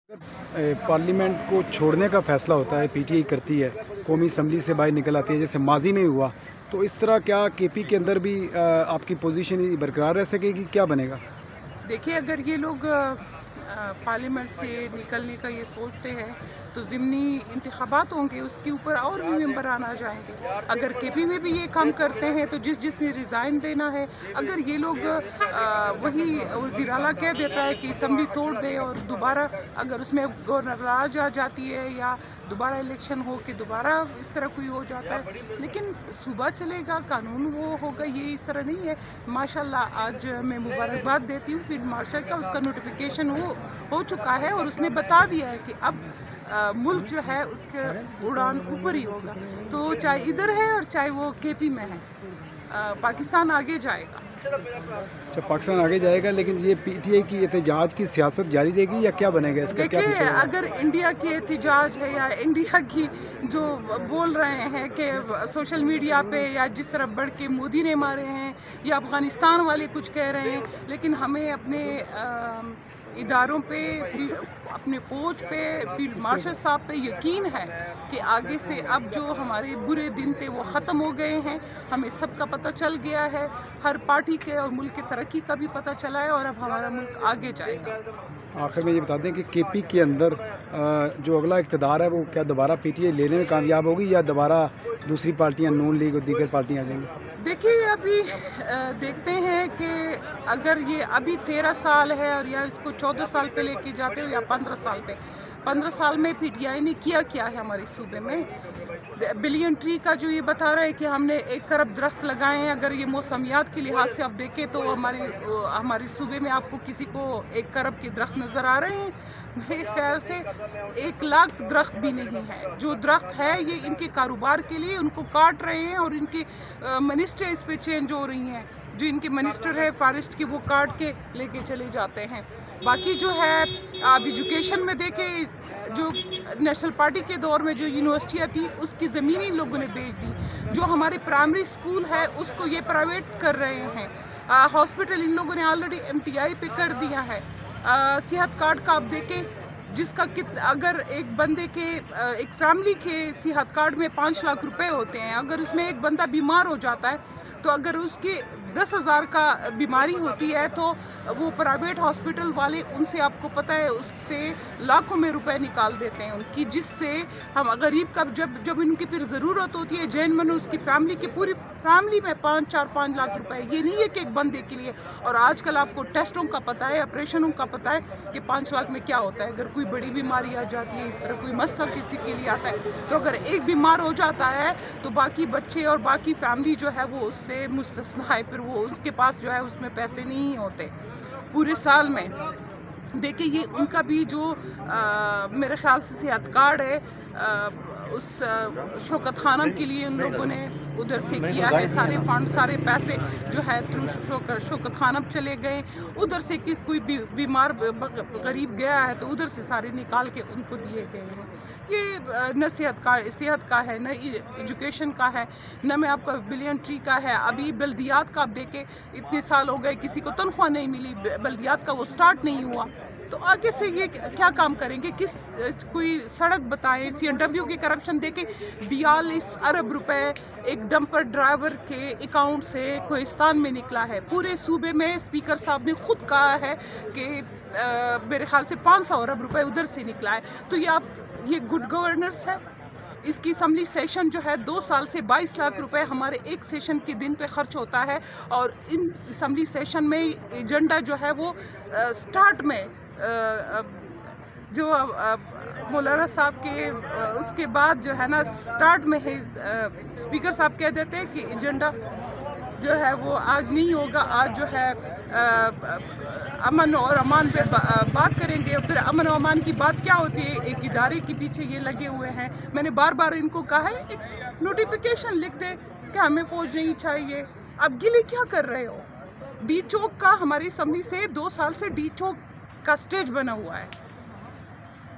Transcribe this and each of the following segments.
Parliament को छोड़ने का फैसला होता है, पीटीआई करती है, कौमी असम्बली से बाहर निकल आती है, जैसे माजी में हुआ, तो इस तरह क्या केपी के अंदर भी आपकी पोजीशन बरकरार रह सकेगी, क्या बनेगा? देखिए, अगर ये लोग पार्लियामेंट से निकलने का ये सोचते हैं तो ज़िमनी इंतखाबात होंगे, उसके ऊपर और भी मेंबरान आ जाएंगे। अगर केपी में भी ये काम करते हैं तो जिसने रिज़ाइन देना है, अगर ये लोग वही वज़ीर आला कह देता है कि असम्बली तोड़ दे और दोबारा अगर उसमें गवर्नर राज आ जाती है या दोबारा इलेक्शन हो के दोबारा इस तरह कोई हो जाता है, लेकिन सुबह चलेगा, कानून वो होगा, ये इस तरह नहीं है। माशाल्लाह आज मैं मुबारकबाद देती हूँ फील्ड मार्शल का, उसका नोटिफिकेशन हो चुका है और उसने बता दिया है कि अब मुल्क जो है उसके उड़ान ऊपर ही होगा। तो चाहे इधर है और चाहे वो केपी में है, पाकिस्तान आगे जाएगा। अच्छा, पाकिस्तान आगे जाएगा, लेकिन ये पीटीआई की एहतजाज की सियासत जारी रहेगी या क्या बनेगा इसका? क्या देखिए, फ्यूचर होगा? अगर इंडिया की एहतजाज है या इंडिया की जो बोल रहे हैं कि सोशल मीडिया पे या जिस तरह बढ़ के मोदी ने मारे हैं या अफगानिस्तान वाले कुछ कह रहे हैं, लेकिन हमें अपने इदारों पे, अपने फ़ौज पे, फील्ड मार्शल साहब पे यकीन है कि आगे से अब जो हमारे बुरे दिन थे वो ख़त्म हो गए हैं। हमें सबका पता चल गया है, हर पार्टी के और मुल्क की तरक्की का भी पता चला है और अब हमारा मुल्क आगे जाएगा। आखिर में ये बता दें कि केपी के अंदर जो अगला इक़्तिदार है वो क्या दोबारा पीटीआई लेने में कामयाब होगी या दोबारा दूसरी पार्टियां, नून लीग और दीगर पार्टियां आ जाएंगी? देखिए, अभी देखते हैं कि अगर ये अभी 13 साल है और या इसको 14 साल पे लेके जाते हो या 15 साल पे, 15 साल में पीटीआई ने किया क्या है हमारे सूबे में। बिलियन ट्री का जो ये बता रहा है कि हमने 1 खरब दरख्त लगाए हैं, अगर ये मौसमियात के लिहाज से आप देखें तो हमारे सूबे में आपको किसी को 1 खरब के दरख्त नज़र आ रहे हैं? मेरे ख्याल से 1 लाख दरख्त भी नहीं है। जो दरख्त है ये इनके कारोबार के लिए उनको काट रहे हैं और इनके मिनिस्टर इस पे चेंज हो रही हैं। जो इनके मिनिस्टर है फॉरेस्ट के, वो काट के लेके चले जाते हैं। बाकी जो है आप एजुकेशन में देखें, जो नेशनल पार्टी के दौर में जो यूनिवर्सिटियाँ थी उसकी ज़मीन इन लोगों ने बेच दी। जो हमारे प्राइमरी स्कूल है उसको ये प्राइवेट कर रहे हैं। हॉस्पिटल इन लोगों ने ऑलरेडी एमटीआई पे कर दिया है। सेहत कार्ड का आप देखें, जिसका अगर एक बंदे के एक फैमिली के सेहत कार्ड में 5 लाख रुपए होते हैं, अगर उसमें एक बंदा बीमार हो जाता है तो अगर उसकी 10,000 का बीमारी होती है तो वो प्राइवेट हॉस्पिटल वाले, उनसे आपको पता है, उससे लाखों में रुपए निकाल देते हैं उनकी, जिससे हम गरीब का जब इनकी फिर ज़रूरत होती है, जैन मन उसकी फैमिली की पूरी फैमिली में 5 लाख रुपए, ये नहीं है कि एक बंदे के लिए। और आजकल आपको टेस्टों का पता है, ऑपरेशनों का पता है कि 5 लाख में क्या होता है। अगर कोई बड़ी बीमारी आ जाती है, इस तरह कोई मसला किसी के लिए आता है, तो अगर एक बीमार हो जाता है तो बाकी बच्चे और बाकी फैमिली जो है वो उससे मुस्तस्ना है, फिर वो उसके पास जो है उसमें पैसे नहीं होते पूरे साल में। देखिए, ये उनका भी जो मेरे ख्याल से सेहत कार्ड है, उस शौकत खानम के लिए उन लोगों ने उधर से किया है, सारे फंड, सारे पैसे जो है थ्रू शौकत खानम चले गए। उधर से कि कोई बीमार गरीब गया है तो उधर से सारे निकाल के उनको दिए गए हैं। ये न सेहत का है, न एजुकेशन का है, न में आपका बिलियन ट्री का है। अभी बल्दियात का आप देखें, इतने साल हो गए किसी को तनख्वाह नहीं मिली, बल्दियात का वो स्टार्ट नहीं हुआ, तो आगे से ये क्या काम करेंगे? कोई सड़क बताएं। CNW के करप्शन देके 42 अरब रुपए एक डंपर ड्राइवर के अकाउंट से कोहिस्तान में निकला है। पूरे सूबे में स्पीकर साहब ने खुद कहा है कि मेरे ख्याल से 500 अरब रुपए उधर से निकला है। तो ये गुड गवर्नेंस है। इसकी असम्बली सेशन जो है 2 साल से 22 लाख रुपए हमारे एक सेशन के दिन पे खर्च होता है, और इन असम्बली सेशन में एजेंडा जो है वो स्टार्ट में जो मौलाना साहब के उसके बाद जो है ना, स्टार्ट में ही स्पीकर साहब कह देते हैं कि एजेंडा जो है वो आज नहीं होगा, आज जो है अमन और अमान पे बात करेंगे। और फिर अमन और अमान की बात क्या होती है? एक इदारे के पीछे ये लगे हुए हैं। मैंने बार बार इनको कहा है, एक नोटिफिकेशन लिख दे कि हमें फौज नहीं चाहिए। अब गिले क्या कर रहे हो? डी चौक का हमारी असम्बली से 2 साल से डी चौक का स्टेज बना हुआ है,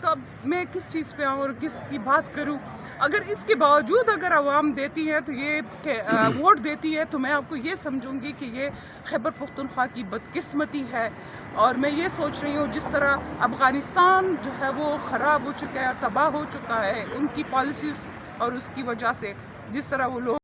तो अब मैं किस चीज़ पे आऊँ और किस की बात करूँ? اگر اس کے باوجود اگر عوام دیتی ہے تو یہ ووٹ دیتی ہے تو میں آپ کو یہ سمجھوں گی کہ یہ خیبر پختونخوا کی بدقسمتی ہے. اور میں یہ سوچ رہی ہوں جس طرح افغانستان جو ہے وہ خراب ہو چکا ہے اور تباہ ہو چکا ہے ان کی پالیسیز اور اس کی وجہ سے، جس طرح وہ لوگ